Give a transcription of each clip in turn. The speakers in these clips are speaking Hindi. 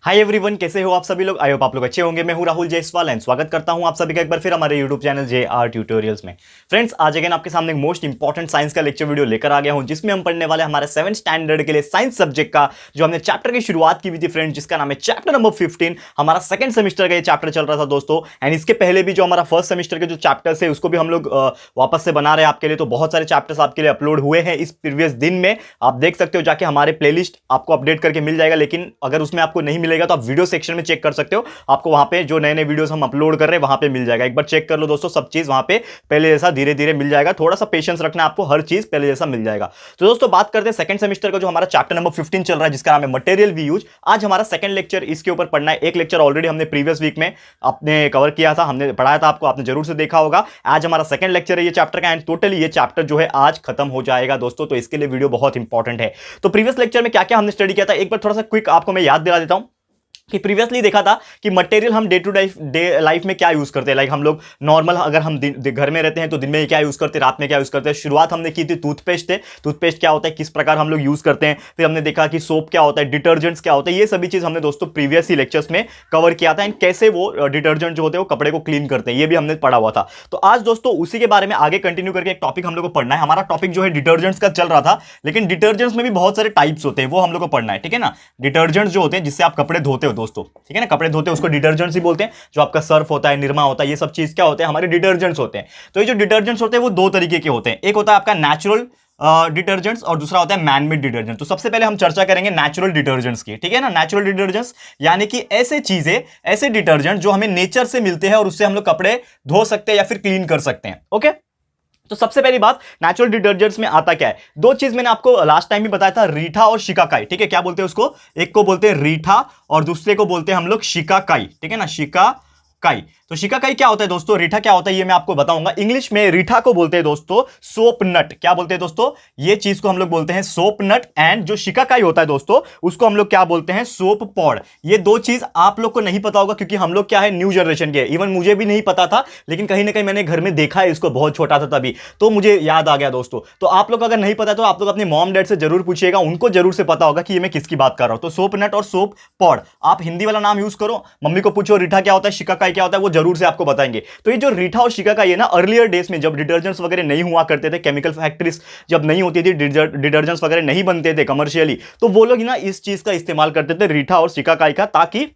हाय एवरीवन, कैसे हो आप सभी लोग। आई होप आप लोग अच्छे होंगे। मैं हूं राहुल जयसवाल एंड स्वागत करता हूं आप सभी का एक बार फिर हमारे यूट्यूब चैनल JR ट्यूटोरियल्स में। फ्रेंड्स, आज अगेन आपके सामने एक मोस्ट इंपॉर्टेंट साइंस का लेक्चर वीडियो लेकर आ गया हूं, जिसमें हम पढ़ने वाले हमारे 7th स्टैंडर्ड के लिए साइंस सब्जेक्ट का जो हमने चैप्टर की शुरुआत की हुई थी फ्रेंड्स, जिसका नाम है चैप्टर नंबर 15। हमारा सेकंड सेमेस्टर का ये चैप्टर चल रहा था दोस्तों। एंड इसके पहले भी जो हमारा फर्स्ट सेमेस्टर के जो चैप्टर्स है उसको भी हम लोग वापस से बना रहे हैं आपके लिए। तो बहुत सारे चैप्टर्स आपके लिए अपलोड हुए हैं इस प्रीवियस दिन में। आप देख सकते हो जाके, हमारे प्लेलिस्ट आपको अपडेट करके मिल जाएगा। लेकिन अगर उसमें आपको नहीं मिलेगा तो आप वीडियो सेक्शन में चेक कर सकते हो। आपको वहां पे जो नए नए वीडियोस हम अपलोड कर रहे हैं वहां पे मिल जाएगा। एक बार चेक कर लो दोस्तों, सब चीज वहां पे पहले जैसा धीरे धीरे मिल जाएगा। थोड़ा सा पेशेंस रखना, आपको हर चीज पहले जैसा मिल जाएगा। तो दोस्तों बात करते हैं सेकंड सेमेस्टर का जो हमारा चैप्टर नंबर 15 चल रहा है, जिसका नाम है मटेरियल वी यूज। आज हमारा सेकंड लेक्चर इसके ऊपर पढ़ना है। एक लेक्चर ऑलरेडी हमने प्रीवियस वीक में आपने कवर किया था, हमने पढ़ाया था आपको, आपने जरूर से देखा होगा। आज हमारा सेकंड लेक्चर है ये चैप्टर का, एंड टोटली ये चैप्टर जो है आज खत्म हो जाएगा दोस्तों। तो इसके लिए वीडियो बहुत इंपॉर्टेंट है। तो प्रीवियस लेक्चर में क्या क्या हमने स्टडी किया था, एक बार थोड़ा सा क्विक आपको मैं याद दिला देता हूं कि प्रीवियसली देखा था कि मटेरियल हम डे टू डे लाइफ में क्या यूज करते हैं। लाइक हम लोग नॉर्मल अगर हम घर में रहते हैं तो दिन में क्या यूज करते हैं, रात में क्या यूज करते हैं। शुरुआत हमने की थी टूथपेस्ट से, टूथपेस्ट क्या होता है, किस प्रकार हम लोग यूज करते हैं। फिर हमने देखा कि सोप क्या होता है, डिटर्जेंट्स क्या होता है। ये सभी चीज हमने दोस्तों प्रीवियस ही लेक्चर्स में कवर किया था। एंड कैसे वो डिटर्जेंट जो होते हैं वो कपड़े को क्लीन करते हैं, ये भी हमने पढ़ा हुआ था। तो आज दोस्तों उसी के बारे में आगे कंटिन्यू करके एक टॉपिक हम लोग को पढ़ना है। हमारा टॉपिक जो है डिटर्जेंट्स का चल रहा था, लेकिन डिटर्जेंट्स में भी बहुत सारे टाइप्स होते हैं, वो हम लोग को पढ़ना है, ठीक है ना। डिटर्जेंट्स जो होते हैं जिससे आप कपड़े धोते हो दोस्तों, ठीक है ना, कपड़े धोते हैं उसको डिटर्जेंट्स ही बोलते हैं। जो आपका सर्फ होता है, निरमा होता है, ये सब चीज क्या होते हैं, हमारे डिटर्जेंट्स होते हैं। तो ये जो डिटर्जेंट्स होते हैं वो दो तरीके के होते हैं। एक होता है आपका नेचुरल डिटर्जेंट्स और दूसरा होता है मैनमेड डिटर्जेंट। तो सबसे पहले हम चर्चा करेंगे नेचुरल डिटर्जेंट्स की, ठीक है ना। नेचुरल डिटर्जेंट्स यानी कि ऐसे चीजें, ऐसे डिटर्जेंट जो हमें नेचर से मिलते हैं और उससे हम लोग कपड़े धो सकते हैं या फिर क्लीन कर सकते हैं। ओके, तो सबसे पहली बात, नेचुरल डिटर्जेंट्स में आता क्या है। दो चीज मैंने आपको लास्ट टाइम भी बताया था, रीठा और शिकाकाई, ठीक है। क्या बोलते हैं उसको, एक को बोलते हैं रीठा और दूसरे को बोलते हैं हम लोग शिकाकाई, ठीक है ना, शिकाकाई। तो शिकाकाई क्या होता है दोस्तों, रीठा क्या होता है ये मैं आपको बताऊंगा। इंग्लिश में रीठा को बोलते हैं दोस्तों सोप नट। क्या बोलते हैं दोस्तों, ये चीज को हम लोग बोलते हैं सोप नट। एंड जो शिकाकाई होता है दोस्तों उसको हम लोग क्या बोलते हैं, सोप पॉड। ये दो चीज आप लोग को नहीं पता होगा, क्योंकि हम लोग क्या है, न्यू जनरेशन के। इवन मुझे भी नहीं पता था, लेकिन कहीं ना कहीं मैंने घर में देखा है इसको, बहुत छोटा था तभी, तो मुझे याद आ गया दोस्तों। तो आप लोग अगर नहीं पता तो आप लोग अपने मॉम डैड से जरूर पूछिएगा, उनको जरूर से पता होगा कि ये मैं किसकी बात कर रहा हूं। तो सोप नट और सोप पॉड, आप हिंदी वाला नाम यूज करो, मम्मी को पूछो रीठा क्या होता है, शिकाकाई क्या होता है, वो जरूर से आपको बताएंगे। तो ये जो रीठा और शिकाकाई है ना, अर्लियर डेज में जब डिटर्जेंट्स वगैरह नहीं हुआ करते थे, केमिकल फैक्ट्रीज जब नहीं होती थी, डिटर्जेंट्स वगैरह नहीं बनते थे कमर्शियली, तो वो लोग ना इस चीज का इस्तेमाल करते थे, रीठा और शिकाकाई का, ताकि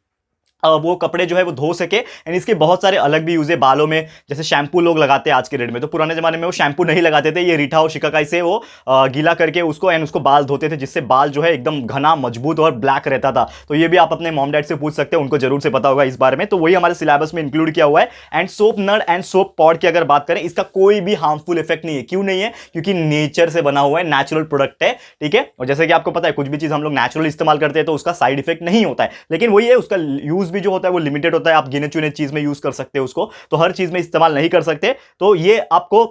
वो कपड़े जो है वो धो सके। एंड इसके बहुत सारे अलग भी यूज है। बालों में जैसे शैम्पू लोग लगाते हैं आज के डेट में, तो पुराने जमाने में वो शैम्पू नहीं लगाते थे, ये रीठा और शिकाकाई से वो गीला करके उसको एंड उसको बाल धोते थे, जिससे बाल जो है एकदम घना, मजबूत और ब्लैक रहता था। तो ये भी आप अपने मॉम डैड से पूछ सकते हैं, उनको जरूर से पता होगा इस बारे में। तो वही हमारे सिलेबस में इंक्लूड किया हुआ है। And soap nut and soap pod की अगर बात करें, इसका कोई भी हार्मफुल इफेक्ट नहीं है। क्यों नहीं है, क्योंकि नेचर से बना हुआ है, नेचुरल प्रोडक्ट है, ठीक है। और जैसे कि आपको पता है, कुछ भी चीज हम लोग नेचुरल इस्तेमाल करते हैं तो उसका साइड इफेक्ट नहीं होता है, लेकिन वही है, उसका यूज भी जो होता है वो लिमिटेड होता है। आप गिने चुने चीज में यूज कर सकते हो उसको, तो हर चीज में इस्तेमाल नहीं कर सकते। तो ये आपको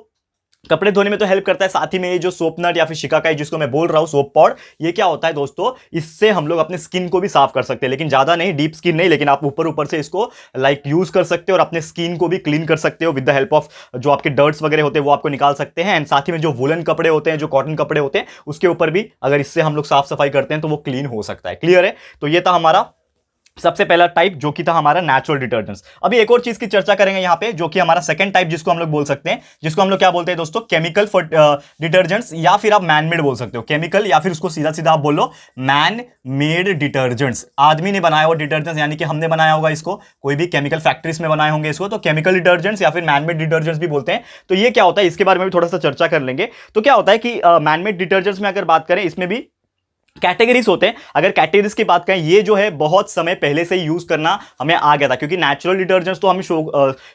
कपड़े धोने में तो हेल्प करता है, साथ ही में ये जो सोप नट या फिर शिकाकाई जिसको मैं बोल रहा हूं सोप पॉड, ये क्या होता है दोस्तों, इससे हम लोग अपने स्किन को भी साफ कर सकते हैं। लेकिन ज्यादा नहीं, डीप स्किन नहीं, लेकिन आप ऊपर ऊपर से इसको लाइक यूज कर सकते हो और अपने स्किन को भी क्लीन कर सकते हो विद द हेल्प ऑफ जो आपके डर्ट्स वगैरह होते हैं वो आपको निकाल सकते हैं। एंड साथ ही में जो वुलन कपड़े होते हैं, जो कॉटन कपड़े होते हैं, उसके ऊपर भी अगर इससे हम लोग साफ सफाई करते हैं तो वो क्लीन हो सकता है। क्लियर है। तो ये था हमारा सबसे पहला टाइप, जो कि था हमारा नेचुरल डिटर्जेंट्स। अभी एक और चीज की चर्चा करेंगे यहां पे, जो कि हमारा सेकंड टाइप, जिसको हम लोग बोल सकते हैं, जिसको हम लोग क्या बोलते हैं दोस्तों, केमिकल डिटर्जेंट्स, या फिर आप मैनमेड बोल सकते हो। केमिकल या फिर उसको सीधा सीधा आप बोलो मैन मेड डिटर्जेंट्स। आदमी ने बनाया हुआ डिटर्जेंट्स, यानी कि हमने बनाया होगा इसको, कोई भी केमिकल फैक्ट्रीज में बनाए होंगे इसको, तो केमिकल डिटर्जेंट्स या फिर मैनमेड डिटर्जेंट्स भी बोलते हैं। तो ये क्या होता है, इसके बारे में भी थोड़ा सा चर्चा कर लेंगे। तो क्या होता है कि मैनमेड डिटर्जेंट्स में अगर बात करें, इसमें भी कैटेगरीज होते हैं। अगर कैटेगरीज की बात करें, ये जो है बहुत समय पहले से यूज करना हमें आ गया था, क्योंकि नेचुरल डिटर्जेंट्स तो हम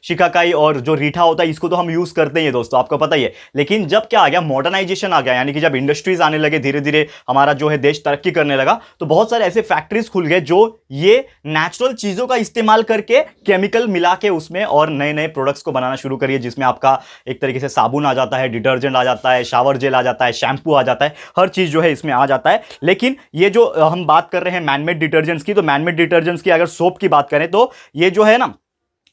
शिकाकाई और जो रीठा होता है इसको तो हम यूज करते ही हैं दोस्तों, आपको पता ही है। लेकिन जब क्या आ गया, मॉडर्नाइजेशन आ गया, यानी कि जब इंडस्ट्रीज आने लगे, धीरे धीरे हमारा जो है देश तरक्की करने लगा, तो बहुत सारे ऐसे फैक्ट्रीज खुल गए जो ये नेचुरल चीजों का इस्तेमाल करके केमिकल मिला के उसमें और नए नए प्रोडक्ट्स को बनाना शुरू करिए, जिसमें आपका एक तरीके से साबुन आ जाता है, डिटर्जेंट आ जाता है, शावर जेल आ जाता है, शैम्पू आ जाता है, हर चीज जो है इसमें आ जाता है। लेकिन ये जो हम बात कर रहे हैं मैनमेड डिटर्जेंट्स की, तो मैनमेड डिटर्जेंट्स की अगर सोप की बात करें, तो ये जो है ना,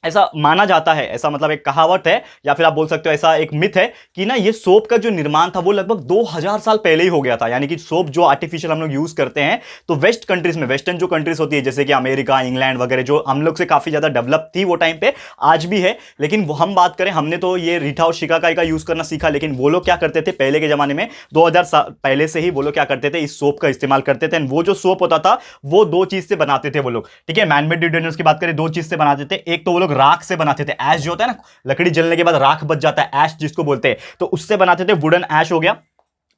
ऐसा माना जाता है, ऐसा मतलब एक कहावत है या फिर आप बोल सकते हो ऐसा एक मिथ है कि ना ये सोप का जो निर्माण था वो लगभग 2000 साल पहले ही हो गया था। यानी कि सोप जो आर्टिफिशियल हम लोग यूज करते हैं तो वेस्ट कंट्रीज में, वेस्टर्न जो कंट्रीज होती है जैसे कि अमेरिका, इंग्लैंड वगैरह, जो हम लोग से काफी ज्यादा डेवलप थी वो टाइम पे, आज भी है। लेकिन वो हम बात करें, हमने तो ये रीठा और शिकाकाई का यूज करना सीखा, लेकिन वो लोग क्या करते थे पहले के जमाने में, 2000 साल पहले से ही वो लोग क्या करते थे, इस सोप का इस्तेमाल करते थे। वो जो सोप होता था वो दो चीज से बनाते थे वो लोग, ठीक है। मैनमेड डिटर्जेंट्स की बात करें, दो चीज से बनाते थे। एक तो वो लोग राख से बनाते थे, ऐश जो होता है ना, लकड़ी जलने के बाद राख बच जाता है, ऐश जिसको बोलते हैं, तो उससे बनाते थे। वुडन ऐश हो गया,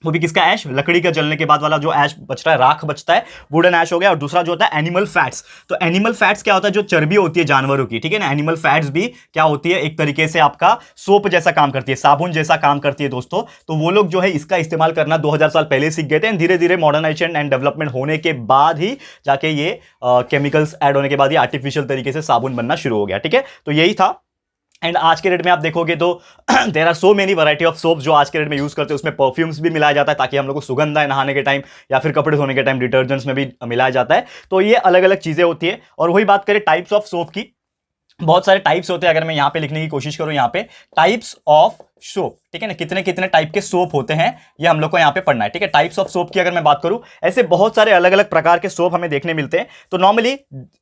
वो भी किसका ऐश, लकड़ी का जलने के बाद वाला जो ऐश बचता है, राख बचता है, वुडन ऐश हो गया। और दूसरा जो होता है एनिमल फैट्स। तो एनिमल फैट्स क्या होता है, जो चर्बी होती है जानवरों की, ठीक है ना, एनिमल फैट्स भी क्या होती है, एक तरीके से आपका सोप जैसा काम करती है, साबुन जैसा काम करती है दोस्तों। तो वो लोग जो है इसका इस्तेमाल करना 2000 साल पहले सीख गए थे। धीरे धीरे मॉडर्नाइजेशन एंड डेवलपमेंट होने के बाद ही जाके ये केमिकल्स ऐड होने के बाद ये आर्टिफिशियल तरीके से साबुन बनना शुरू हो गया, ठीक है। तो यही था। एंड आज के डेट में आप देखोगे तो there are so many variety of soaps जो आज के डेट में यूज करते हैं। उसमें परफ्यूम्स भी मिलाया जाता है ताकि हम लोग को सुगंध आए नहाने के टाइम, या फिर कपड़े धोने के टाइम डिटर्जेंट्स में भी मिलाया जाता है। तो ये अलग अलग चीजें होती है। और वही बात करें टाइप्स ऑफ सोप की, बहुत सारे टाइप्स होते हैं। अगर मैं यहां पे लिखने की कोशिश करूं, यहां पे टाइप्स ऑफ सोप, ठीक है ना, कितने कितने टाइप के सोप होते हैं ये हम लोग को यहां पे पढ़ना है, ठीक है। टाइप्स ऑफ सोप की अगर मैं बात करूं, ऐसे बहुत सारे अलग अलग प्रकार के सोप हमें देखने मिलते हैं। तो नॉर्मली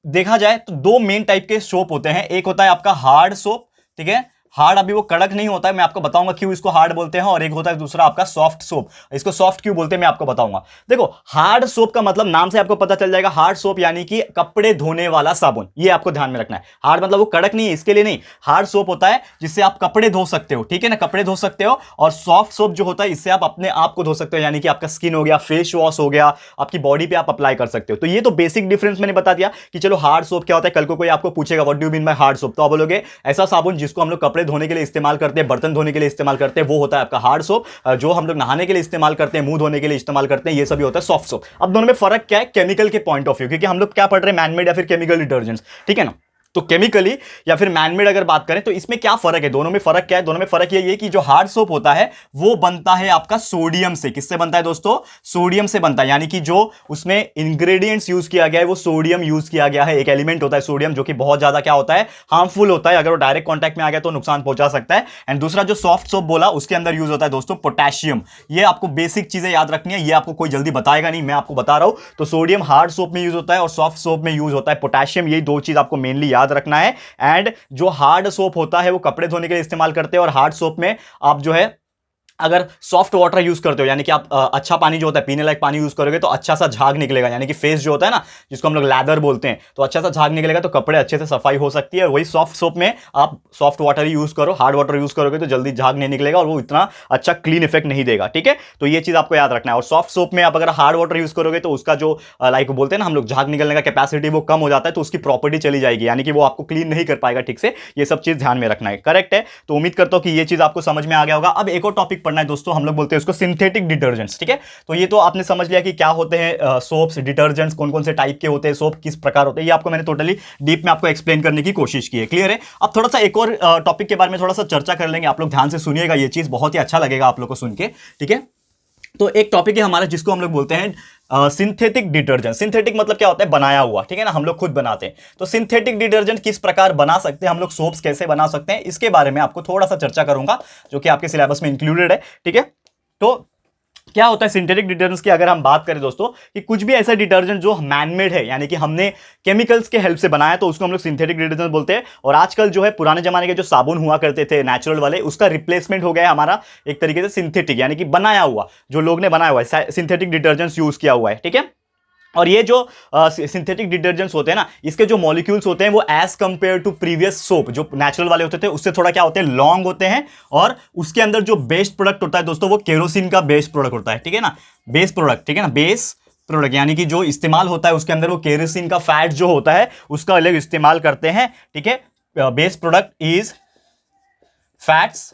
देखा जाए तो दो मेन टाइप के सोप होते हैं। एक होता है आपका हार्ड सोप, ठीक है, हार्ड अभी वो कड़क नहीं होता है, मैं आपको बताऊंगा क्यों इसको हार्ड बोलते हैं। और एक होता है दूसरा आपका सॉफ्ट सोप, इसको सॉफ्ट क्यों बोलते हैं मैं आपको बताऊंगा। देखो, हार्ड सोप का मतलब नाम से आपको पता चल जाएगा, हार्ड सोप यानी कि कपड़े धोने वाला साबुन, ये आपको ध्यान में रखना है। हार्ड मतलब वो कड़क नहीं है, इसके लिए नहीं। हार्ड सोप होता है जिससे आप कपड़े धो सकते हो, ठीक है ना, कपड़े धो सकते हो। और सॉफ्ट सोप जो होता है इससे आप अपने आप को धो सकते हो, यानी कि आपका स्किन हो गया, फेस वॉश हो गया, आपकी बॉडी पे आप अप्लाई कर सकते हो। तो ये तो बेसिक डिफरेंस मैंने बता दिया कि चलो हार्ड सोप क्या होता है। कल को कोई आपको पूछेगा what do you mean by hard soap, तो आप बोलोगे ऐसा साबुन जिसको हम लोग कपड़े धोने के लिए इस्तेमाल करते हैं, बर्तन धोने के लिए इस्तेमाल करते हैं, वो होता है आपका हार्ड सोप। जो हम लोग नहाने के लिए इस्तेमाल करते हैं, मुंह धोने के लिए इस्तेमाल करते हैं, ये सभी होता है सॉफ्ट सोप। अब दोनों में फर्क क्या है, केमिकल के पॉइंट ऑफ व्यू, क्योंकि हम लोग क्या पढ़ रहे हैं, मैनमेड या फिर केमिकल डिटर्जेंट्स, ठीक है ना। तो केमिकली या फिर मैनमेड अगर बात करें तो इसमें क्या फर्क है, दोनों में फर्क क्या है। दोनों में फर्क ये है कि जो हार्ड सोप होता है वो बनता है आपका सोडियम से। किससे बनता है दोस्तों, सोडियम से बनता है। यानी कि जो उसमें इंग्रेडिएंट्स यूज किया गया है वो सोडियम यूज किया गया है। एक एलिमेंट होता है सोडियम, जो कि बहुत ज्यादा क्या होता है, हार्मफुल होता है। अगर वो डायरेक्ट कॉन्टैक्ट में आ गया तो नुकसान पहुंचा सकता है। एंड दूसरा जो सॉफ्ट सोप बोला, उसके अंदर यूज होता है दोस्तों पोटेशियम। ये आपको बेसिक चीजें याद रखनी है, ये आपको कोई जल्दी बताएगा नहीं, मैं आपको बता रहा हूं। तो सोडियम हार्ड सोप में यूज होता है और सॉफ्ट सोप में यूज होता है पोटेशियम। ये दो चीज आपको मेनली याद रखना है। एंड जो हार्ड सोप होता है वो कपड़े धोने के लिए इस्तेमाल करते हैं। और हार्ड सोप में आप जो है अगर सॉफ्ट वाटर यूज करते हो, यानी कि आप अच्छा पानी जो होता है, पीने लायक पानी यूज करोगे तो अच्छा सा झाग निकलेगा। यानी कि फेस जो होता है ना, जिसको हम लोग लैदर बोलते हैं, तो अच्छा सा झाग निकलेगा, तो कपड़े अच्छे से सफाई हो सकती है। वही सॉफ्ट सोप में आप सॉफ्ट वाटर ही यूज करो, हार्ड वाटर यूज करोगे तो जल्दी झाग नहीं निकलेगा और वो इतना अच्छा क्लीन इफेक्ट नहीं देगा, ठीक है। तो ये चीज आपको याद रखना है। और सॉफ्ट सोप में आप अगर हार्ड वाटर यूज करोगे तो उसका जो लाइक बोलते हैं ना हम लोग, झाग निकलने का कैपेसिटी वो कम हो जाता है, तो उसकी प्रॉपर्टी चली जाएगी, यानी कि वो आपको क्लीन नहीं कर पाएगा ठीक से। ये सब चीज ध्यान में रखना है, करेक्ट है। तो उम्मीद करता हूं कि ये चीज आपको समझ में आ गया होगा। अब एक और टॉपिक पढ़ना है दोस्तों, हम लोग बोलते हैं उसको सिंथेटिक डिटर्जेंट्स, ठीक है। तो ये तो आपने समझ लिया कि क्या होते हैं सोप्स, डिटर्जेंट्स कौन कौन से टाइप के होते हैं, सोप किस प्रकार होते हैं, ये आपको मैंने टोटली डीप में आपको एक्सप्लेन करने की कोशिश की है, क्लियर है। अब थोड़ा सा एक और टॉपिक के बारे में थोड़ा सा चर्चा कर लेंगे। आप लोग ध्यान से सुनिएगा, ये चीज बहुत ही अच्छा लगेगा आप लोग को सुन के, ठीक है। तो एक टॉपिक है हमारा जिसको हम लोग बोलते हैं सिंथेटिक डिटर्जेंट। सिंथेटिक मतलब क्या होता है, बनाया हुआ, ठीक है ना, हम लोग खुद बनाते हैं। तो सिंथेटिक डिटर्जेंट किस प्रकार बना सकते हैं हम लोग, सोप्स कैसे बना सकते हैं, इसके बारे में आपको थोड़ा सा चर्चा करूंगा, जो कि आपके सिलेबस में इंक्लूडेड है, ठीक है। तो क्या होता है सिंथेटिक डिटर्जेंट्स की अगर हम बात करें दोस्तों, कि कुछ भी ऐसा डिटर्जेंट जो मैनमेड है, यानी कि हमने केमिकल्स के हेल्प से बनाया, तो उसको हम लोग सिंथेटिक डिटर्जेंट बोलते हैं। और आजकल जो है पुराने जमाने के जो साबुन हुआ करते थे नेचुरल वाले, उसका रिप्लेसमेंट हो गया है हमारा एक तरीके से सिंथेटिक, यानी कि बनाया हुआ, जो लोग ने बनाया हुआ है, सिंथेटिक डिटर्जेंट्स यूज किया हुआ है, ठीक है। और ये जो सिंथेटिक डिटर्जेंट्स होते हैं ना, इसके जो मॉलिक्यूल्स होते हैं वो as compare to previous soap, जो नेचुरल वाले होते थे उससे थोड़ा क्या होते हैं, लॉन्ग होते हैं। और उसके अंदर जो बेस्ड प्रोडक्ट होता है दोस्तों, वो केरोसिन का बेस्ड प्रोडक्ट होता है, ठीक है ना, बेस प्रोडक्ट, ठीक है ना, बेस प्रोडक्ट, यानी कि जो इस्तेमाल होता है उसके अंदर वो केरोसिन का फैट जो होता है उसका अलग इस्तेमाल करते हैं, ठीक है। बेस प्रोडक्ट इज फैट्स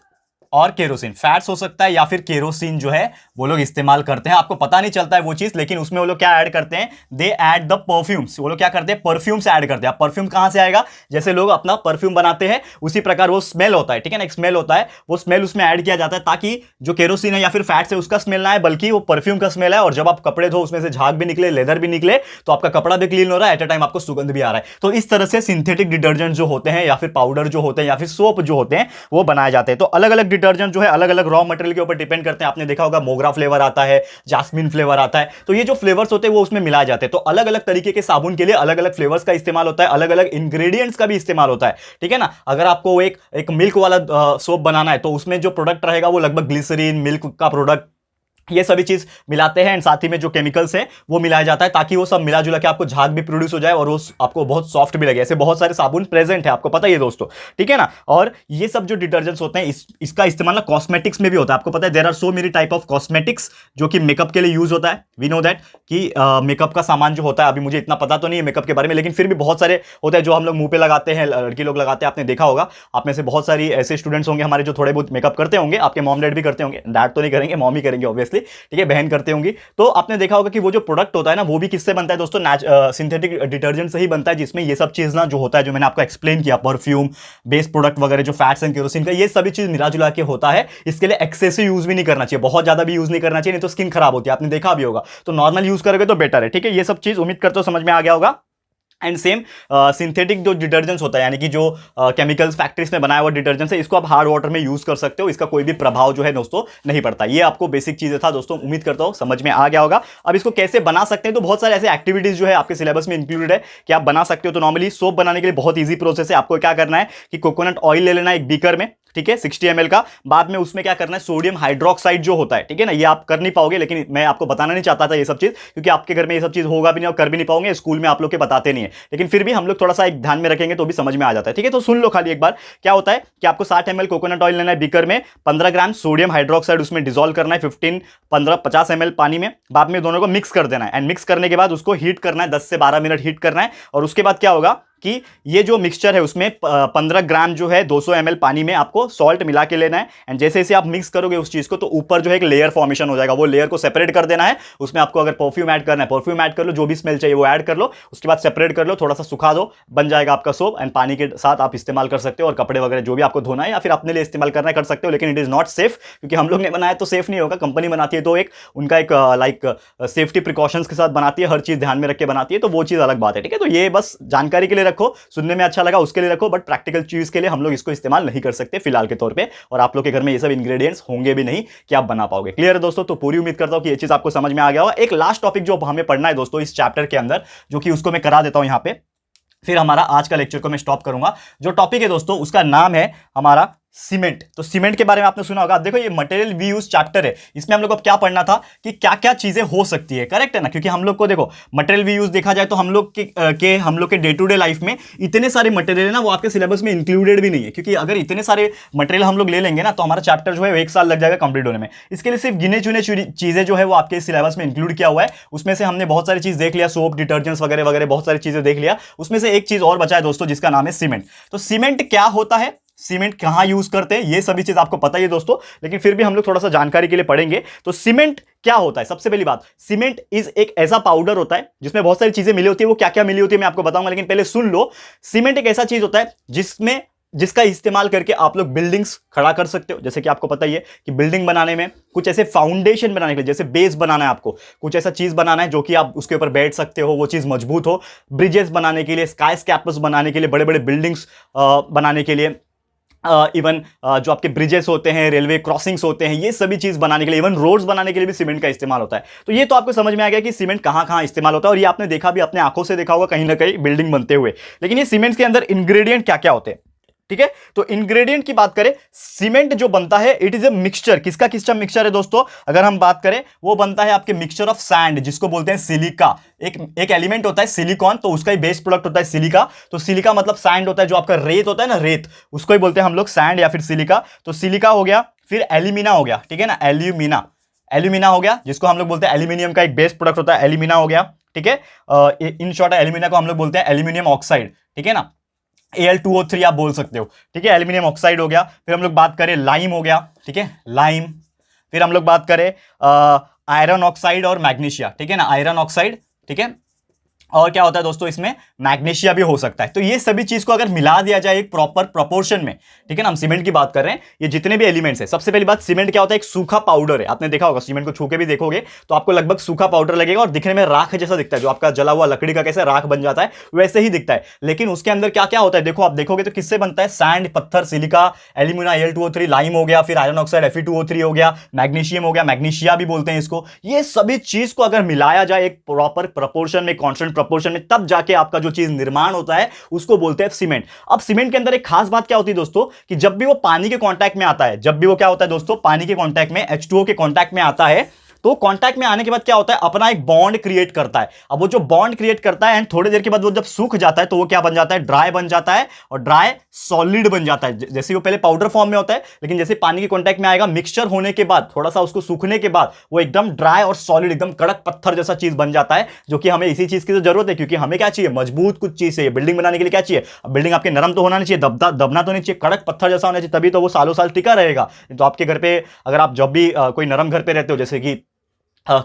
और केरोसिन। फैट्स हो सकता है या फिर केरोसिन जो है वो लोग इस्तेमाल करते हैं, आपको पता नहीं चलता है वो चीज, लेकिन उसमें वो लोग क्या ऐड करते हैं, दे ऐड द परफ्यूम्स। वो लोग क्या करते हैं, परफ्यूम्स ऐड करते हैं। अब परफ्यूम कहां से आएगा, जैसे लोग अपना परफ्यूम बनाते हैं उसी प्रकार वो स्मेल होता है, ठीक है ना, एक स्मेल होता है, वो स्मेल उसमें ऐड किया जाता है ताकि जो केरोसिन है या फिर फैट्स है उसका स्मेल ना आए, बल्कि वो परफ्यूम का स्मेल है। और जब आप कपड़े धो उसमें से झाग भी निकले, लेदर भी निकले, तो आपका कपड़ा भी क्लीन हो रहा है, एट अ टाइम आपको सुगंध भी आ रहा है। तो इस तरह से सिंथेटिक डिटर्जेंट जो होते हैं या फिर पाउडर जो होते हैं या फिर सोप जो होते हैं वो बनाए जाते हैं। तो अलग अलग डिटर्जेंट जो है अलग अलग रॉ मटेरियल के ऊपर डिपेंड करते हैं। आपने देखा होगा मोगरा फ्लेवर आता है, जास्मिन फ्लेवर आता है, तो ये जो फ्लेवर्स होते हैं वो उसमें मिलाए जाते हैं। तो अलग अलग तरीके के साबुन के लिए अलग अलग फ्लेवर्स का इस्तेमाल होता है, अलग अलग इंग्रेडिएंट्स का भी इस्तेमाल होता है, ठीक है ना। अगर आपको एक मिल्क वाला सोप बनाना है तो उसमें जो प्रोडक्ट रहेगा वो लगभग ग्लिसरीन, मिल्क का प्रोडक्ट, ये सभी चीज मिलाते हैं, एंड साथ ही में जो केमिकल्स हैं वो मिलाया जाता है ताकि वो सब मिला जुला के आपको झाग भी प्रोड्यूस हो जाए और वो आपको बहुत सॉफ्ट भी लगे। ऐसे बहुत सारे साबुन प्रेजेंट है, आपको पता ही है दोस्तों, ठीक है ना। और ये सब जो डिटर्जेंट्स होते हैं इसका इस्तेमाल ना कॉस्मेटिक्स में भी होता है। आपको पता है there are so many type of cosmetics जो कि मेकअप के लिए यूज होता है। वी नो दैट कि मेकअप का सामान जो होता है, अभी मुझे इतना पता तो नहीं है मेकअप के बारे में, लेकिन फिर भी बहुत सारे होते हैं जो हम लोग मुंह पे लगाते हैं, लड़की लोग लगाते हैं। आपने देखा होगा, आप में से बहुत सारी ऐसे स्टूडेंट्स होंगे हमारे जो थोड़े बहुत मेकअप करते होंगे, आपके मॉम डैड भी करते होंगे, डैड तो नहीं करेंगे, मॉम ही करेंगे ऑब्वियसली, ठीक है, बहन करते होंगी। तो आपने देखा होगा कि वो जो प्रोडक्ट होता है ना वो भी किससे बनता है दोस्तों, सिंथेटिक डिटर्जेंट से ही बनता है, जिसमें ये सब चीज ना जो होता है, जो मैंने आपको एक्सप्लेन किया, परफ्यूम बेस्ड प्रोडक्ट वगैरह, जो फैट्स एंड केरोसिन का, ये सभी चीज मिला जुला के होता है। इसके लिए एक्सेसिव यूज भी नहीं करना चाहिए, बहुत ज्यादा भी यूज नहीं करना चाहिए, नहीं तो स्किन खराब होती है, आपने देखा भी होगा। तो नॉर्मल यूज करोगे तो बेटर है, ठीक है। ये सब चीज उम्मीद करते हो समझ में आ गया होगा। एंड सेम सिंथेटिक जो डिटर्जेंट्स होता है, यानी कि जो केमिकल्स फैक्ट्रीज में बनाया हुआ डिटर्जेंट्स है, इसको आप हार्ड वाटर में यूज कर सकते हो, इसका कोई भी प्रभाव जो है दोस्तों नहीं पड़ता। ये आपको बेसिक चीजें था दोस्तों, उम्मीद करता हूं समझ में आ गया होगा। अब इसको कैसे बना सकते हैं, तो बहुत सारे ऐसे एक्टिविटीज जो है आपके सिलेबस में इंक्लूडेड है कि आप बना सकते हो। तो नॉर्मली सोप बनाने के लिए बहुत ईजी प्रोसेस है। आपको क्या करना है कि कोकोनट ऑयल ले लेना है एक बीकर में, ठीक है, 60 ml का। बाद में उसमें क्या करना है, सोडियम हाइड्रोक्साइड जो होता है, ठीक है ना, ये आप कर नहीं पाओगे, लेकिन मैं आपको बताना नहीं चाहता था ये सब चीज, क्योंकि आपके घर में ये सब चीज होगा भी नहीं और कर भी नहीं पाओगे, स्कूल में आप लोग के बताते नहीं है, लेकिन फिर भी हम लोग थोड़ा सा एक ध्यान में रखेंगे तो भी समझ में आ जाता है, ठीक है। तो सुन लो खाली एक बार, क्या होता है कि आपको 60 ml कोकोनट ऑयल लेना है बीकर में, 15 ग्राम सोडियम हाइड्रोक्साइड उसमें डिसॉल्व करना है 50 ml पानी में। बाद में दोनों को मिक्स कर देना है, एंड मिक्स करने के बाद उसको हीट करना है, 10 से 12 मिनट हीट करना है। और उसके बाद क्या होगा कि ये जो मिक्सचर है उसमें 15 ग्राम जो है 200 ml पानी में आपको सॉल्ट मिला के लेना है। एंड जैसे जैसे आप मिक्स करोगे उस चीज को, तो ऊपर जो है एक लेयर फॉर्मेशन हो जाएगा, वो लेयर को सेपरेट कर देना है। उसमें आपको अगर परफ्यूम ऐड करना है परफ्यूम ऐड कर लो, जो भी स्मेल चाहिए वो ऐड कर लो, उसके बाद सेपरेट कर लो, थोड़ा सा सुखा दो, बन जाएगा आपका सोप। एंड पानी के साथ आप इस्तेमाल कर सकते हो, और कपड़े वगैरह जो भी आपको धोना है या फिर अपने लिए इस्तेमाल करना है कर सकते हो, लेकिन इट इज नॉट सेफ, क्योंकि हम लोग ने बनाया तो सेफ नहीं होगा, कंपनी बनाती है तो एक उनका एक लाइक सेफ्टी प्रिकॉशंस के साथ बनाती है, हर चीज ध्यान में रख के बनाती है, तो वो चीज अलग बात है, ठीक है। तो ये बस जानकारी के लिए रखो, सुनने में अच्छा लगा उसके लिए रखो, बट प्रैक्टिकल चीज के लिए हम लोग इसको इस्तेमाल नहीं कर सकते फिलहाल के तौर पे, और आप लोग के घर में ये सब इंग्रेडिएंट्स होंगे भी नहीं कि आप बना पाओगे। क्लियर है दोस्तों? तो पूरी उम्मीद करता हूं कि ये चीज आपको समझ में आ गया होगा। एक लास्ट टॉपिक जो हमें पढ़ना है दोस्तों इस चैप्टर के अंदर, जो कि उसको मैं करा देता हूं यहां पे, फिर हमारा आज का लेक्चर को मैं स्टॉप करूंगा। जो टॉपिक है दोस्तों उसका नाम है हमारा सीमेंट। तो सीमेंट के बारे में आपने सुना होगा। अब देखो ये मटेरियल वी यूज चैप्टर है, इसमें हम लोग को क्या पढ़ना था कि क्या क्या चीजें हो सकती है, करेक्ट है ना, क्योंकि हम लोग को देखो मटेरियल वी यूज देखा जाए तो हम लोग के डे टू डे लाइफ में इतने सारे मटेरियल है ना, वो आपके सिलेबस में इंक्लूडेड भी नहीं है, क्योंकि अगर इतने सारे मटेरियल हम लोग ले लेंगे ना तो हमारा चैप्टर जो है 1 साल लग जाएगा कंप्लीट होने में। इसके लिए सिर्फ गिने चुने चीजें जो है वो आपके सिलेबस में इंक्लूड किया हुआ है। उसमें से हमने बहुत सारी चीज देख लिया, सोप डिटर्जेंट्स वगैरह वगैरह बहुत सारी चीजें देख लिया। उसमें से एक चीज और बचा है दोस्तों जिसका नाम है सीमेंट। तो सीमेंट क्या होता है, सीमेंट कहां यूज करते हैं, ये सभी चीज आपको पता ही है दोस्तों, लेकिन फिर भी हम लोग थोड़ा सा जानकारी के लिए पढ़ेंगे। तो सीमेंट क्या होता है, सबसे पहली बात, सीमेंट इज एक ऐसा पाउडर होता है जिसमें बहुत सारी चीजें मिली होती है। वो क्या क्या मिली होती है मैं आपको बताऊंगा, लेकिन पहले सुन लो। सीमेंट एक ऐसा चीज होता है जिसका इस्तेमाल करके आप लोग बिल्डिंग्स खड़ा कर सकते हो। जैसे कि आपको पता ही है कि बिल्डिंग बनाने में कुछ ऐसे फाउंडेशन बनाने के लिए, जैसे बेस बनाना है आपको, कुछ ऐसा चीज बनाना है जो कि आप उसके ऊपर बैठ सकते हो, वो चीज मजबूत हो। ब्रिजेस बनाने के लिए, स्काई स्कैपर्स बनाने के लिए, बड़े बड़े बिल्डिंग्स बनाने के लिए, इवन जो आपके ब्रिजेस होते हैं, रेलवे क्रॉसिंग्स होते हैं, ये सभी चीज बनाने के लिए, इवन रोड्स बनाने के लिए भी सीमेंट का इस्तेमाल होता है। तो ये तो आपको समझ में आ गया कि सीमेंट कहां कहां इस्तेमाल होता है, और ये आपने देखा भी, अपने आंखों से देखा होगा कहीं ना कहीं बिल्डिंग बनते हुए। लेकिन ये सीमेंट के अंदर इंग्रेडिएंट क्या क्या होते हैं, ठीक है। तो इंग्रेडिएंट की बात करें, सीमेंट जो बनता है इट इज ए मिक्सचर। किसका किसका मिक्सचर है दोस्तों, अगर हम बात करें, वो बनता है आपके मिक्सचर ऑफ सैंड, जिसको बोलते हैं सिलिका। एक एलिमेंट होता है सिलिकॉन, तो उसका ही बेस प्रोडक्ट होता है सिलिका। तो सिलिका मतलब सैंड होता है, जो आपका रेत होता है ना, रेत, उसको ही बोलते हैं हम लोग सैंड या फिर सिलिका। तो सिलिका हो गया, फिर एल्यूमिना हो गया, ठीक है ना, एल्यूमिना हो गया, जिसको हम लोग बोलते हैं एल्यूमिनियम का एक बेस प्रोडक्ट होता है, एल्यूमिना हो गया, ठीक है। इन शॉर्ट एल्यूमिना को हम लोग बोलते हैं एल्यूमिनियम ऑक्साइड, ठीक है ना, Al2O3 आप बोल सकते हो, ठीक है, एल्यूमिनियम ऑक्साइड हो गया। फिर हम लोग बात करें लाइम हो गया, ठीक है, लाइम। फिर हम लोग बात करें आयरन ऑक्साइड और मैग्नीशिया, ठीक है ना, आयरन ऑक्साइड, ठीक है, और क्या होता है दोस्तों इसमें मैग्नीशिया भी हो सकता है। तो ये सभी चीज को अगर मिला दिया जाए एक प्रॉपर प्रोपोर्शन में, ठीक है ना, हम सीमेंट की बात कर रहे हैं, ये जितने भी एलिमेंट्स है, सबसे पहली बात सीमेंट क्या होता है, एक सूखा पाउडर है। आपने देखा होगा सीमेंट को छू के भी देखोगे तो आपको लगभग सूखा पाउडर लगेगा और दिखने में राख जैसा दिखता है, जो आपका जला हुआ लकड़ी का कैसे राख बन जाता है वैसे ही दिखता है। लेकिन उसके अंदर क्या क्या होता है देखो, आप देखोगे तो किससे बनता है, सैंड, पत्थर, सिलिका, एल्यूमिना Al2O3, लाइम हो गया, फिर आयरन ऑक्साइड Fe2O3 हो गया, मैग्नीशियम हो गया, मैग्नीशिया भी बोलते हैं इसको। ये सभी चीज को अगर मिलाया जाए एक प्रॉपर प्रपोर्शन में, कॉन्स्टेंट प्रपोर्शन में, तब जाके आपका जो चीज निर्माण होता है उसको बोलते हैं सीमेंट। अब सीमेंट के अंदर एक खास बात क्या होती है दोस्तों, कि जब भी वो पानी के कांटेक्ट में आता है, जब भी वो क्या होता है दोस्तों, पानी के कांटेक्ट में, H2O के कांटेक्ट में आता है, तो कांटेक्ट में आने के बाद क्या होता है, अपना एक बॉन्ड क्रिएट करता है। अब वो जो बॉन्ड क्रिएट करता है एंड थोड़ी देर के बाद वो जब सूख जाता है तो वो क्या बन जाता है, ड्राई बन जाता है, और ड्राई सॉलिड बन जाता है। जैसे वो पहले पाउडर फॉर्म में होता है, लेकिन जैसे पानी के कांटेक्ट में आएगा, मिक्सचर होने के बाद, थोड़ा सा उसको सूखने के बाद, वो एकदम ड्राई और सॉलिड, एकदम कड़क पत्थर जैसा चीज बन जाता है। जो कि हमें इसी चीज की तो जरूरत है, क्योंकि हमें क्या चाहिए, मजबूत कुछ चीज चाहिए। बिल्डिंग बनाने के लिए क्या चाहिए, बिल्डिंग आपके नरम तो होना नहीं चाहिए, दबना तो नहीं चाहिए, कड़क पत्थर जैसा होना चाहिए, तभी तो वो सालों साल टिका रहेगा। तो आपके घर पे अगर आप जब भी कोई नरम घर पे रहते हो, जैसे कि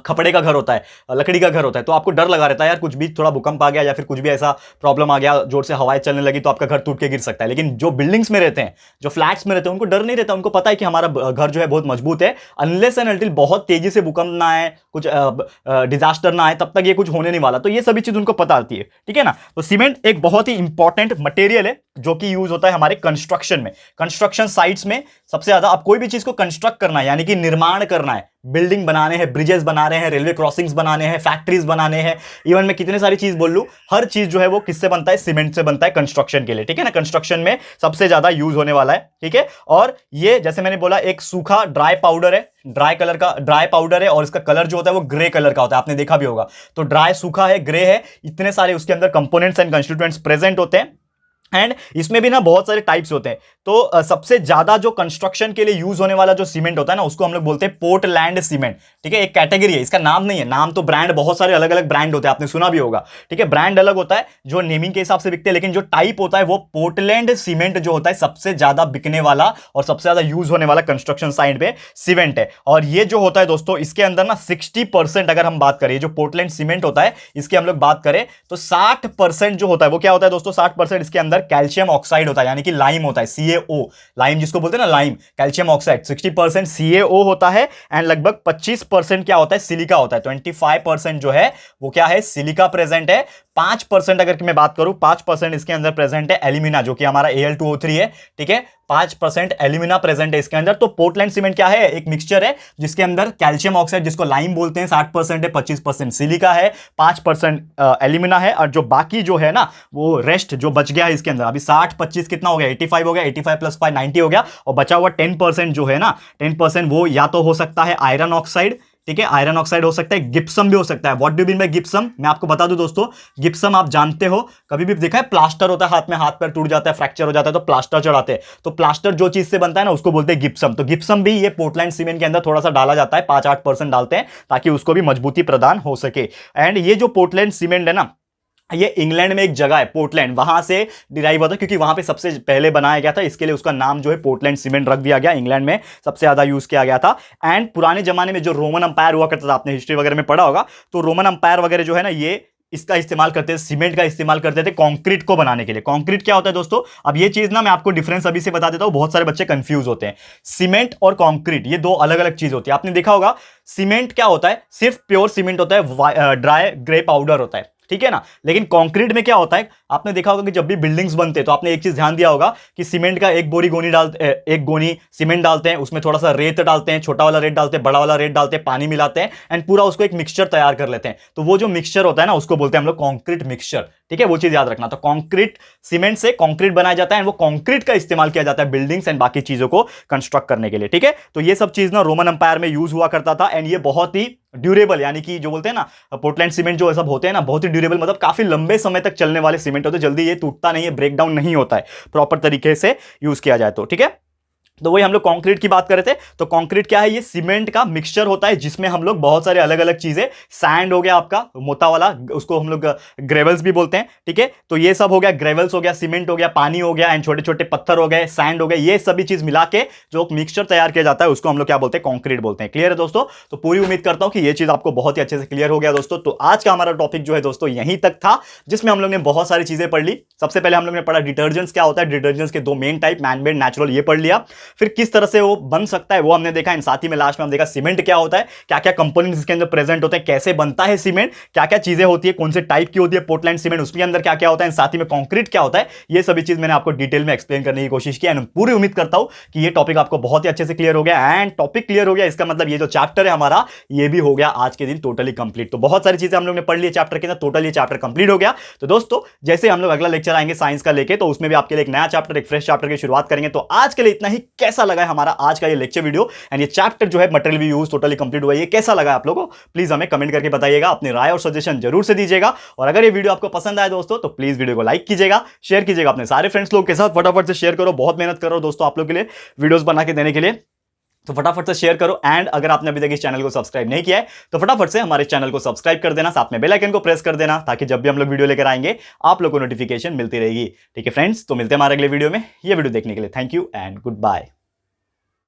खपड़े का घर होता है, लकड़ी का घर होता है, तो आपको डर लगा रहता है यार, कुछ भी थोड़ा भूकंप आ गया या फिर कुछ भी ऐसा प्रॉब्लम आ गया, जोर से हवाएं चलने लगी तो आपका घर टूट के गिर सकता है। लेकिन जो बिल्डिंग्स में रहते हैं, जो फ्लैट्स में रहते हैं, उनको डर नहीं रहता, उनको पता है कि हमारा घर जो है बहुत मजबूत है, अनलेस एंड अनटिल बहुत तेजी से भूकंप ना आए, कुछ डिजास्टर ना आए, तब तक ये कुछ होने नहीं वाला। तो ये सभी चीज उनको पता आती है, ठीक है ना। तो सीमेंट एक बहुत ही इंपॉर्टेंट मटेरियल है जो कि यूज होता है हमारे कंस्ट्रक्शन में, कंस्ट्रक्शन साइट्स में सबसे ज्यादा। आप कोई भी चीज को कंस्ट्रक्ट करना है, यानी कि निर्माण करना है, बिल्डिंग बनाने हैं, ब्रिजेस बना रहे हैं, रेलवे क्रॉसिंग्स बनाने हैं, फैक्ट्रीज बनाने हैं, इवन मैं कितने सारी चीज बोल लूं, हर चीज जो है वो किससे बनता है, सीमेंट से बनता है कंस्ट्रक्शन के लिए, ठीक है ना। कंस्ट्रक्शन में सबसे ज्यादा यूज होने वाला है, ठीक है। और ये जैसे मैंने बोला एक सूखा ड्राई पाउडर है, ड्राई कलर का ड्राई पाउडर है, और इसका कलर जो होता है वो ग्रे कलर का होता है, आपने देखा भी होगा। तो ड्राई सूखा है, ग्रे है, इतने सारे उसके अंदर कंपोनेंट्स एंड कंस्टिट्यूएंट्स प्रेजेंट होते हैं। एंड इसमें भी ना बहुत सारे टाइप्स होते हैं। तो सबसे ज्यादा जो कंस्ट्रक्शन के लिए यूज होने वाला जो सीमेंट होता है ना, उसको हम लोग बोलते हैं पोर्टलैंड सीमेंट, ठीक है। एक कैटेगरी है, इसका नाम नहीं है, नाम तो ब्रांड, बहुत सारे अलग अलग ब्रांड होते हैं, आपने सुना भी होगा, ठीक है। ब्रांड अलग होता है जो नेमिंग के हिसाब से बिकते हैं, लेकिन जो टाइप होता है वो पोर्टलैंड सीमेंट जो होता है, सबसे ज्यादा बिकने वाला और सबसे ज्यादा यूज होने वाला कंस्ट्रक्शन साइट पे सीमेंट है। और ये जो होता है दोस्तों, इसके अंदर ना 60% अगर हम बात करें, जो पोर्टलैंड सीमेंट होता है इसकी हम लोग बात करें तो 60% जो होता है वो क्या होता है दोस्तों, 60% इसके अंदर कैल्शियम ऑक्साइड होता है, यानी कि लाइम होता है, CaO, लाइम जिसको बोलते हैं ना, लाइम, कैल्शियम ऑक्साइड। 60% CaO होता है एंड लगभग 25% क्या होता है, सिलिका होता है। 25% जो है वो क्या है, सिलिका प्रेजेंट है। 5% अगर मैं बात करूं, 5% इसके अंदर प्रेजेंट है एल्यूमिना, जो कि हमारा Al2O3 है, ठीक है। 5% एल्यूमिना प्रेजेंट है इसके अंदर। तो पोर्टलैंड सीमेंट क्या है, एक मिक्सचर है जिसके अंदर कैल्शियम ऑक्साइड, जिसको लाइम बोलते हैं, 60% है, 25% सिलिका है, 5% एल्यूमिना है, और जो बाकी जो है ना, वो रेस्ट जो बच गया है इसके अंदर, अभी 60-25 कितना हो गया, 85 हो गया, 85 + 5 90 हो गया, और बचा हुआ 10% जो है ना, 10% वो या तो हो सकता है आयरन ऑक्साइड, ठीक है, आयरन ऑक्साइड हो सकता है, गिप्सम भी हो सकता है। व्हाट डू मीन बाय गिप्सम, मैं आपको बता दूं दोस्तों, गिप्सम आप जानते हो, कभी भी देखा है, प्लास्टर होता है हाथ में, हाथ पैर टूट जाता है, फ्रैक्चर हो जाता है तो प्लास्टर चढ़ाते हैं, तो प्लास्टर जो चीज से बनता है ना उसको बोलते हैं गिप्सम। तो गिप्सम भी ये पोर्टलैंड सीमेंट के अंदर थोड़ा सा डाला जाता है, 5-8% डालते हैं ताकि उसको भी मजबूती प्रदान हो सके। एंड ये जो पोर्टलैंड सीमेंट है ना, ये इंग्लैंड में एक जगह है पोर्टलैंड, वहां से डिराइव होता है, क्योंकि वहां पे सबसे पहले बनाया गया था, इसके लिए उसका नाम जो है पोर्टलैंड सीमेंट रख दिया गया। इंग्लैंड में सबसे ज्यादा यूज किया गया था। एंड पुराने जमाने में जो रोमन अंपायर हुआ करता था, आपने हिस्ट्री वगैरह में पढ़ा होगा, तो रोमन अंपायर वगैरह जो है ना, ये इसका इस्तेमाल करते थे, सीमेंट का इस्तेमाल करते थे कंक्रीट को बनाने के लिए। कंक्रीट क्या होता है दोस्तों, अब ये चीज ना मैं आपको डिफरेंस अभी से बता देता हूं, बहुत सारे बच्चे कंफ्यूज होते हैं। सीमेंट और कंक्रीट ये दो अलग अलग चीज होती है। आपने देखा होगा सीमेंट क्या होता है, सिर्फ प्योर सीमेंट होता है, ड्राई ग्रे पाउडर होता है, ठीक है ना। लेकिन कंक्रीट में क्या होता है, आपने देखा होगा कि जब भी बिल्डिंग्स बनते हैं तो आपने एक चीज ध्यान दिया होगा कि सीमेंट का एक गोनी सीमेंट डालते हैं, उसमें थोड़ा सा रेत डालते हैं, छोटा वाला रेत डालते हैं, बड़ा वाला रेत डालते हैं, पानी मिलाते हैं एंड पूरा उसको एक मिक्सचर तैयार कर लेते हैं। तो वो जो मिक्सचर होता है ना, उसको बोलते हैं हम लोग कंक्रीट मिक्सचर, ठीक है, वो चीज याद रखना। तो कंक्रीट, सीमेंट से कंक्रीट बनाया जाता है, वो कंक्रीट का इस्तेमाल किया जाता है बिल्डिंग्स एंड बाकी चीजों को कंस्ट्रक्ट करने के लिए, ठीक है। तो ये सब चीज ना रोमन अंपायर में यूज हुआ करता था एंड ये बहुत ही ड्यूरेबल, यानी कि जो बोलते हैं ना पोर्टलैंड सीमेंट जो सब होते हैं ना, बहुत ही ड्यूरेबल, मतलब काफी लंबे समय तक चलने वाले सीमेंट होते हैं, जल्दी ये टूटता नहीं है, ब्रेक डाउन नहीं होता है प्रॉपर तरीके से यूज किया जाए तो, ठीक है। तो वही हम लोग कंक्रीट की बात कर रहे थे। तो कंक्रीट क्या है, ये सीमेंट का मिक्सचर होता है जिसमें हम लोग बहुत सारे अलग अलग चीजें, सैंड हो गया आपका मोटा वाला, उसको हम लोग ग्रेवल्स भी बोलते हैं, ठीक है। तो ये सब हो गया, ग्रेवल्स हो गया, सीमेंट हो गया, पानी हो गया, एंड छोटे छोटे पत्थर हो गए, सैंड हो गए, ये सभी चीज मिला के जो मिक्सचर तैयार किया जाता है उसको हम लोग क्या बोलते हैं, कंक्रीट बोलते हैं। क्लियर है दोस्तों? तो पूरी उम्मीद करता हूं कि ये चीज आपको बहुत ही अच्छे से क्लियर हो गया दोस्तों। तो आज का हमारा टॉपिक जो है दोस्तों यहीं तक था, जिसमें हम लोग ने बहुत सारी चीजें पढ़ ली। सबसे पहले हम लोग ने पढ़ा डिटर्जेंट्स क्या होता है, डिटर्जेंट्स के दो main type, man made, natural, ये पढ़ लिया। फिर किस तरह से वो बन सकता है वो हमने देखा, एंड साथ ही में लास्ट में हम देखा सीमेंट क्या होता है, क्या क्या कंपोनेंट्स इसके अंदर प्रेजेंट होते हैं, कैसे बनता है सीमेंट, क्या क्या चीजें होती है, कौन से टाइप की होती है पोर्टलैंड सीमेंट, उसके अंदर क्या क्या होता है, साथ ही में कंक्रीट क्या होता है, ये सभी चीज मैंने आपको डिटेल में एक्सप्लेन करने की कोशिश की। एंड पूरी उम्मीद करता हूं कि ये टॉपिक आपको बहुत ही अच्छे से क्लियर हो गया। एंड टॉपिक क्लियर हो गया इसका मतलब ये जो चैप्टर है हमारा, ये भी हो गया आज के दिन टोटली कंप्लीट। तो बहुत सारी चीजें हम लोग ने पढ़ ली चैप्टर के अंदर, टोटल ये चैप्टर कंप्लीट हो गया। तो दोस्तों जैसे हम लोग अगला लेक्चर आएंगे साइंस का लेके, तो उसमें भी आपके लिए एक नया चैप्टर, एक फ्रेश चैप्टर की शुरुआत करेंगे। तो आज के लिए इतना ही। कैसा लगा है हमारा आज का ये लेक्चर वीडियो, एंड ये चैप्टर जो है मटेरियल भी यूज टोटली कंप्लीट हुआ है, ये कैसा लगा आप लोगों को, प्लीज हमें कमेंट करके बताइएगा, अपनी राय और सजेशन जरूर से दीजिएगा। और अगर ये वीडियो आपको पसंद आए दोस्तों तो प्लीज वीडियो को लाइक कीजिएगा, शेयर कीजिएगा अपने सारे फ्रेंड्स लोग के साथ, फटाफट से शेयर करो। बहुत मेहनत कर रहा हूं दोस्तों आप लोग के लिए वीडियोस बना के देने के लिए, तो फटाफट से शेयर करो। एंड अगर आपने अभी तक इस चैनल को सब्सक्राइब नहीं किया है तो फटाफट से हमारे चैनल को सब्सक्राइब कर देना, साथ में बेल आइकन को प्रेस कर देना, ताकि जब भी हम लोग वीडियो लेकर आएंगे आप लोग को नोटिफिकेशन मिलती रहेगी। ठीक है फ्रेंड्स, तो मिलते हैं हमारे अगले वीडियो में। ये वीडियो देखने के लिए thank you and good bye.